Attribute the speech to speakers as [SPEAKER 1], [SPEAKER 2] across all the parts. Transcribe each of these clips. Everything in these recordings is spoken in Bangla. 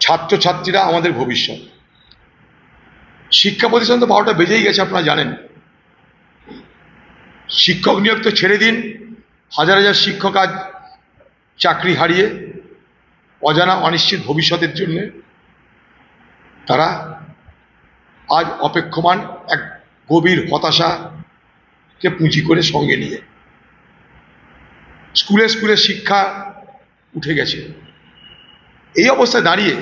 [SPEAKER 1] ছাত্রছাত্রীরা আমাদের ভবিষ্যৎ। শিক্ষা প্রতিষ্ঠান তো 12টা বেজেই গেছে, আপনারা জানেন। শিক্ষক নিয়োগ তো ছেড়ে দিন, হাজার হাজার শিক্ষক আজ চাকরি হারিয়ে অজানা অনিশ্চিত ভবিষ্যতের জন্য তারা আজ অপেক্ষমান এক গভীর হতাশাকে পুঁজি করে সঙ্গে নিয়ে। স্কুলে স্কুলে শিক্ষা উঠে গেছে। এই অবস্থায় দাঁড়িয়ে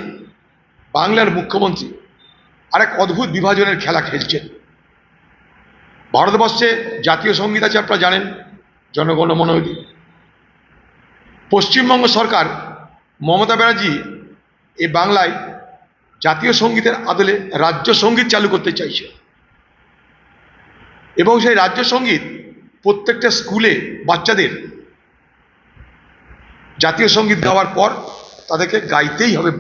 [SPEAKER 1] বাংলার মুখ্যমন্ত্রী আরেক অদ্ভুত বিভাজনের খেলা খেলছেন। ভারতবর্ষে জাতীয় সঙ্গীত আছে, আপনারা জানেন, জনগণ মন অধি। পশ্চিমবঙ্গ সরকার মমতা ব্যানার্জি এই বাংলায় জাতীয় সঙ্গীতের আদলে রাজ্য সঙ্গীত চালু করতে চাইছে এবং সেই রাজ্য সঙ্গীত প্রত্যেকটা স্কুলে বাচ্চাদের জাতীয় সঙ্গীত গাওয়ার পর তাদেরকে গাইতেই হবে,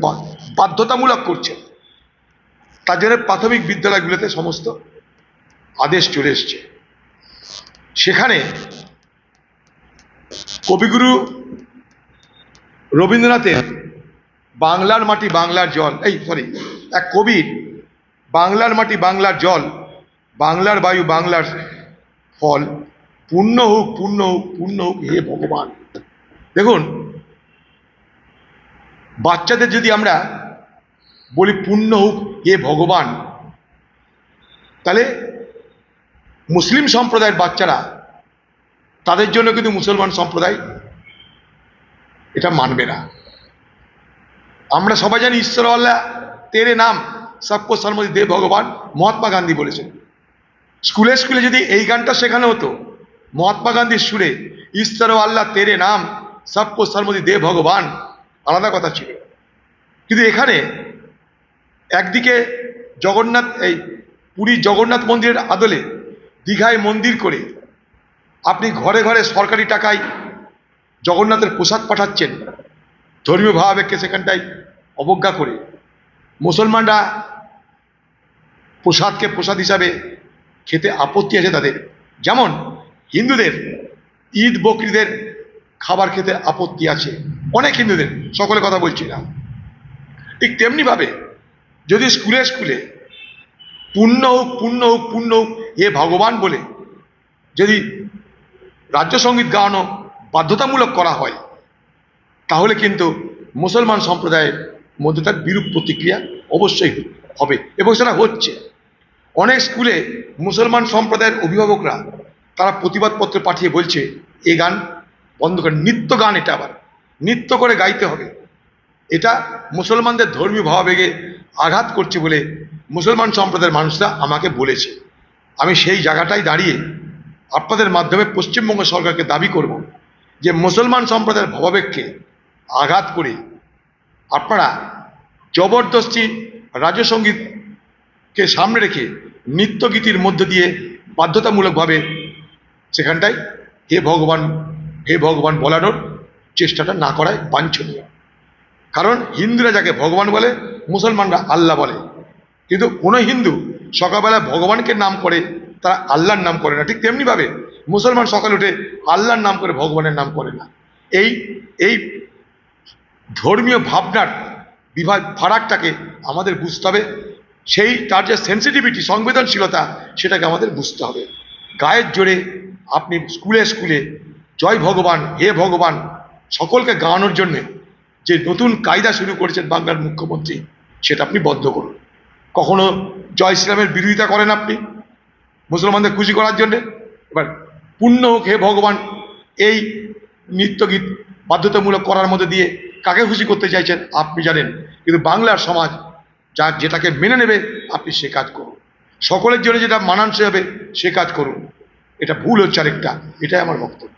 [SPEAKER 1] বাধ্যতামূলক করছে। তার জন্য প্রাথমিক বিদ্যালয়গুলোতে সমস্ত আদেশ চলে এসছে। সেখানে কবিগুরু রবীন্দ্রনাথের বাংলার মাটি বাংলার জল, এক কবির বাংলার মাটি বাংলার জল, বাংলার বায়ু বাংলার ফল, পূর্ণ হোক পূর্ণ হোক পূর্ণ হোক হে ভগবান। দেখুন, বাচ্চাদের যদি আমরা বলি পূর্ণ হোক হে ভগবান, তাহলে মুসলিম সম্প্রদায়ের বাচ্চারা, তাদের জন্য কিন্তু মুসলমান সম্প্রদায় এটা মানবে না। আমরা সবাই জানি ঈশ্বর আল্লাহ তেরে নাম সবকো সরমতি দে ভগবান, মহাত্মা গান্ধী বলেছেন। স্কুলে স্কুলে যদি এই গানটা শেখানো হতো মহাত্মা গান্ধীর সুরে, ঈশ্বর আল্লাহ তেরে নাম সবকো সরমতি দে ভগবান, আলাদা কথা ছিল। কিন্তু এখানে একদিকে জগন্নাথ, এই পুরী জগন্নাথ মন্দিরের আদলে দীঘায় মন্দির করে আপনি ঘরে ঘরে সরকারি টাকায় জগন্নাথের প্রসাদ পাঠাচ্ছেন, ধর্মীয় ভাবাবেগকে সেখানটায় অবজ্ঞা করে। মুসলমানরা প্রসাদকে প্রসাদ হিসাবে খেতে আপত্তি আছে তাদের, যেমন হিন্দুদের ঈদ বকরিদের খাবার খেতে আপত্তি আছে, অনেক হিন্দুদের, সকলের কথা বলছি না। ঠিক তেমনিভাবে যদি স্কুলে স্কুলে পূর্ণ হোক পূর্ণ হোক পূর্ণ হোক এ ভগবান বলে যদি রাজ্য সঙ্গীত গাওয়ানো বাধ্যতামূলক করা হয়, তাহলে কিন্তু মুসলমান সম্প্রদায়ের মধ্যে তার বিরূপ প্রতিক্রিয়া অবশ্যই হবে এবং সেটা হচ্ছে। অনেক স্কুলে মুসলমান সম্প্রদায়ের অভিভাবকরা তারা প্রতিবাদপত্র পাঠিয়ে বলছে এই গান বন্ধ করে, নৃত্য গান, এটা আবার নৃত্য করে গাইতে হবে। এটা মুসলমানদের ধর্মীয় ভাবাবেগে আঘাত করছে বলে মুসলমান সম্প্রদায়ের মানুষরা আমাকে বলেছে। আমি সেই জায়গাটায় দাঁড়িয়ে আপনাদের মাধ্যমে পশ্চিমবঙ্গ সরকারকে দাবি করব যে মুসলমান সম্প্রদায়ের ভাবাবেগকে আঘাত করে আপনারা জবরদস্তি রাজ্য সঙ্গীতকে সামনে রেখে নৃত্যগীতির মধ্য দিয়ে বাধ্যতামূলকভাবে সেখানটায় হে ভগবান বলানোর চেষ্টাটা না করায় বাঞ্ছনীয়। কারণ হিন্দুরা যাকে ভগবান বলে, মুসলমানরা আল্লাহ বলে, কিন্তু কোনো হিন্দু সকালবেলা ভগবানকে নাম করে, তারা আল্লাহর নাম করে না। ঠিক তেমনিভাবে মুসলমান সকালে উঠে আল্লাহর নাম করে, ভগবানের নাম করে না। এই ধর্মীয় ভাবনার ফারাকটাকে আমাদের বুঝতে হবে। তার যে সেন্সিটিভিটি, সংবেদনশীলতা, সেটাকে আমাদের বুঝতে হবে। গায়ের জোরে আপনি স্কুলে স্কুলে জয় ভগবান হে ভগবান সকলকে গাওয়ানোর জন্যে যে নতুন কায়দা শুরু করেছেন বাংলার মুখ্যমন্ত্রী, সেটা আপনি বন্ধ করুন। কখনো জয় শ্রীরামের বিরোধিতা করেন আপনি মুসলমানদের খুশি করার জন্যে। এবার পূর্ণ হোক হে ভগবান এই নৃত্যগীত বাধ্যতামূলক করার মধ্যে দিয়ে কাকে খুশি করতে চাইছেন আপনি জানেন, কিন্তু বাংলার সমাজ যেটাকে মেনে নেবে আপনি সে কাজ করুন। সকলের জন্য যেটা মানানসই হবে সে কাজ করুন। এটা ভুল হচ্ছে আরেকটা, এটাই আমার বক্তব্য।